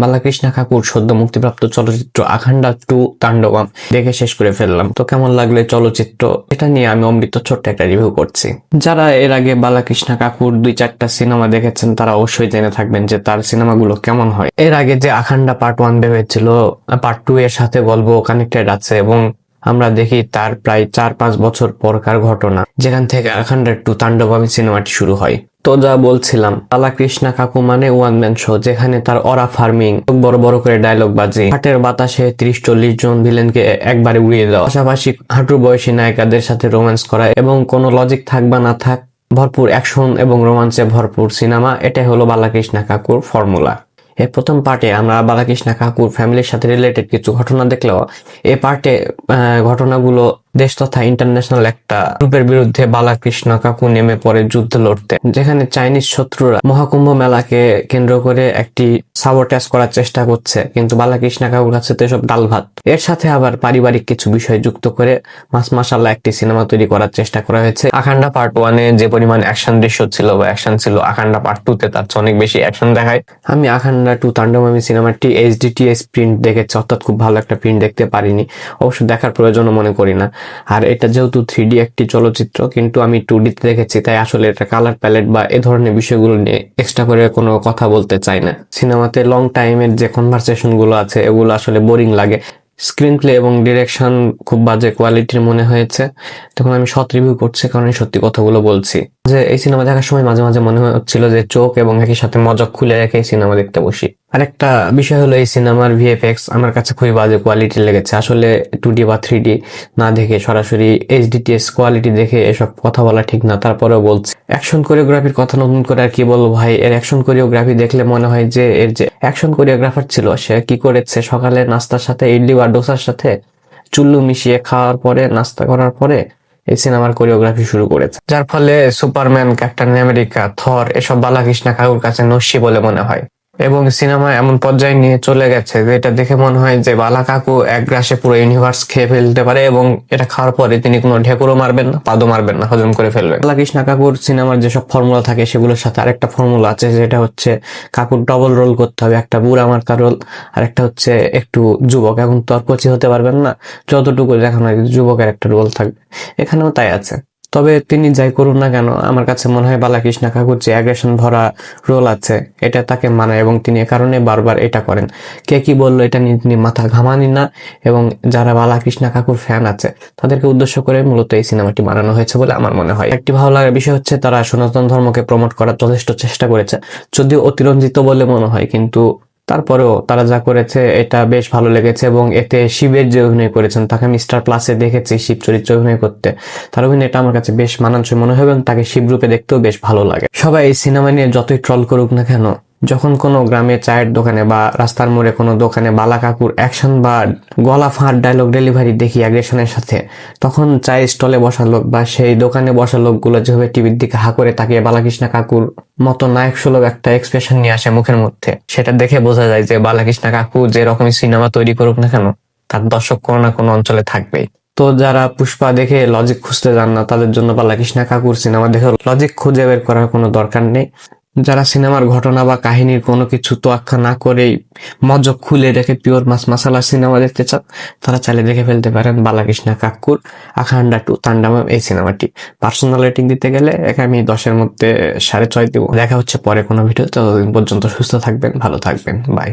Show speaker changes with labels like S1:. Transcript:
S1: বালাকৃষ্ণা কাকুর সদ্য মুক্তিপ্রাপ্ত চলচ্চিত্র আখান্ডা 2 তাণ্ডবম দেখে শেষ করে ফেললাম। তো কেমন লাগলো চলচ্চিত্র, এটা নিয়ে আমি অমৃত ছোট্ট একটা রিভিউ করছি। যারা এর আগে বালাকৃষ্ণা কাকুর 2-4টা সিনেমা দেখেছেন তারা অবশ্যই জেনে থাকবেন যে তার সিনেমাগুলো কেমন হয়। এর আগে যে আখান্ডা পার্ট 1 ভেবেছিল, পার্ট 2 এর সাথে গল্প কানেক্টেড আছে এবং আমরা দেখি তার প্রায় 4-5 বছর পরকার ঘটনা, যেখান থেকে আখান্ডা 2 তাণ্ডবম সিনেমাটি শুরু হয়। তো যা বলছিলাম, বালাকৃষ্ণা কাকু মানে ওয়ান ম্যান শো, যেখানে তার অরা ফার্মিং, বড় বড় করে ডায়লগ বাজে, হাটের বাতাসে 30-40 জন ভিলেনকে একবারে উড়িয়ে দেওয়া, পাশাপাশি হাঁটুর বয়সী নায়িকাদের সাথে রোম্যান্স করা এবং কোনো লজিক থাক বা না থাক ভরপুর অ্যাকশন এবং রোমাঞ্চে ভরপুর সিনেমা, এটাই হলো বালাকৃষ্ণা কাকুর ফর্মুলা। এই প্রথম পার্টে আমরা বালাকৃষ্ণা কাকুর ফ্যামিলির সাথে রিলেটেড কিছু ঘটনা দেখলেও এই পার্টে ঘটনাগুলো দেশ তথা ইন্টারন্যাশনাল একটা গ্রুপের বিরুদ্ধে বালাকৃষ্ণ কাকু নেমে পড়ে যুদ্ধ লড়তে, যেখানে চাইনিজ শত্রুরা মহাকুম্ভ মেলাকে কেন্দ্র করে একটি সাবোটাজ করার চেষ্টা করছে, কিন্তু বালাকৃষ্ণ কাকুর কাছে তো এসব ডাল ভাত। এর সাথে আবার পারিবারিক কিছু বিষয় যুক্ত করে মাস মাশাআল্লাহ একটি সিনেমা তৈরি করার চেষ্টা করা হয়েছে। আখান্ডা পার্ট 1-এ যে পরিমাণ অ্যাকশন দৃশ্য ছিল বা অ্যাকশন ছিল, আখান্ডা পার্ট 2-তে তার চেয়ে অনেক বেশি অ্যাকশন দেখায়। আমি আখান্ডা 2 তাণ্ডবম সিনেমাটি HDTS প্রিন্ট দেখেছি, অর্থাৎ খুব ভালো একটা প্রিন্ট দেখতে পারিনি, অবশ্য দেখার প্রয়োজনও মনে করি না। আর এটা যেহেতু 3D একটি চলচ্চিত্র, কিন্তু আমি 2D তে দেখেছি, তাই আসলে এটা কালার প্যালেট বা এ ধরনের বিষয়গুলো নিয়ে এক্সট্রা করে কোনো কথা বলতে চাই না। সিনেমাতে লং টাইমের যে কনভারসেশন গুলো আছে এগুলো আসলে বোরিং লাগে। স্ক্রিন প্লে এবং ডিরেকশন খুব বাজে কোয়ালিটির মনে হয়েছে। তখন আমি সৎ রিভিউ করছি, কারণ এই সত্যি কথাগুলো বলছি। যে এই সিনেমা দেখার সময় মাঝে মাঝে মনে হচ্ছিল যে চোখ এবং একই সাথে মজক খুলে রেখে এই সিনেমা দেখতে বসি। আরেকটা বিষয় হলো এই সিনেমার VFX আমার কাছে খুবই বাজে কোয়ালিটির লেগেছে। আসলে 2D বা 3D না দেখে সরাসরি HDTS কোয়ালিটি দেখে এসব কথা বলা ঠিক না, তারপরেও বলছি। অ্যাকশন কোরিওগ্রাফির কথা নতুন করে আর কি বলবো ভাই, এর অ্যাকশন কোরিওগ্রাফি দেখলে মনে হয় যে এর যে অ্যাকশন কোরিওগ্রাফার ছিল সে কি করেছে, সকালে নাস্তার সাথে ইডলি বা ডোসার সাথে চুল্লু মিশিয়ে খাওয়ার পরে, নাস্তা করার পরে এই সিনেমার কোরিওগ্রাফি শুরু করেছে, যার ফলে সুপারম্যান, ক্যাপ্টেন আমেরিকা, থর এসব বালাকৃষ্ণ কাকুর কাছে নস্যি বলে মনে হয়। এবং সিনেমা এমন পর্যায়ে নিয়ে চলে গেছে যে এটা দেখে মনে হয় যে বালা কাকু এক গ্রাসে পুরো ইউনিভার্স খেয়ে ফেলতে পারে, এবং এটা খাওয়ার পরে তিনি কোনো ঢেকুরও মারবেন না, পাদও মারবেন না, হজম করে ফেলবেন। বালাকৃষ্ণ কাকুর সিনেমার যেসব ফর্মুলা থাকে সেগুলোর সাথে আরেকটা ফর্মুলা আছে, যেটা হচ্ছে কাকুর ডবল রোল করতে হবে, একটা বুড়া মার্কা রোল আর একটা হচ্ছে একটু যুবক। এখন তো আর কচি হতে পারবেন না, যতটুকু দেখানো হয় যুবকের একটা রোল থাকবে, এখানেও তাই আছে। তবে তিনি যাই করুন না কেন, আমার কাছে মনে হয় বালাকৃষ্ণ কাকুর যে অ্যাগ্রেশন ভরা রোল আছে এটা তাকে মানায়, এবং তিনি এ কারণে বারবার এটা করেন। কে কি বললো এটা নিয়ে তিনি মাথা ঘামানি না, এবং যারা বালাকৃষ্ণ কাকুর ফ্যান আছে তাদেরকে উদ্দেশ্য করে মূলত এই সিনেমাটি বানানো হয়েছে বলে আমার মনে হয়। একটি ভালো লাগার বিষয় হচ্ছে তারা সনাতন ধর্মকে প্রমোট করার যথেষ্ট চেষ্টা করেছে, যদিও অতিরঞ্জিত বলে মনে হয়, কিন্তু তারপরেও তারা যা করেছে এটা বেশ ভালো লেগেছে। এবং এতে শিবের যে অভিনয় করেছেন, তাকে আমি স্টার প্লাসে দেখেছি শিব চরিত্রে অভিনয় করতে, তার অভিনয়টা আমার কাছে বেশ মানানসই মনে হয় এবং তাকে শিব রূপে দেখতেও বেশ ভালো লাগে। সবাই এই সিনেমা নিয়ে যতই ট্রল করুক না কেন, যখন কোনো গ্রামে চায়ের দোকানে বা রাস্তার মোড়ে কোনো দোকানে বালা কাকুর অ্যাকশন বা গলা ফাঁড় ডায়লগ ডেলিভারি দেখি অ্যাগ্রেশনের সাথে, তখন চায়ের স্টলে বসা লোক বা সেই দোকানে বসা লোকগুলো যেভাবে টিভির দিকে হা করে তাকিয়ে বালাকৃষ্ণ কাকুর মতো নায়ক সুলভ একটা এক্সপ্রেশন নিয়ে আসে মুখের মধ্যে, সেটা দেখে বোঝা যায় যে বালাকৃষ্ণ কাকু যে রকমই সিনেমা তৈরি করুক না কেন তার দর্শক কোনো না কোনো অঞ্চলে থাকবেই। তো যারা পুষ্পা দেখে লজিক খুঁজতে যান না, তাদের জন্য বালাকৃষ্ণ কাকুর সিনেমা দেখে লজিক খুঁজে বের করার কোনো দরকার নেই। যারা সিনেমার ঘটনা বা কাহিনীর কোনো কিছু তোয়াক্কা না করেই মজক খুলে রেখে পিওর মাস মাসালা সিনেমা দেখতে চান, তারা চাইলে দেখে ফেলতে পারেন বালাকৃষ্ণ কাকুর আখান্ডা 2 তাণ্ডবম এই সিনেমাটি। পার্সোনাল রেটিং দিতে গেলে একে আমি 10-এর মধ্যে 6.5 দেবো। দেখা হচ্ছে পরে কোনো ভিডিও, ততদিন পর্যন্ত সুস্থ থাকবেন, ভালো থাকবেন, বাই।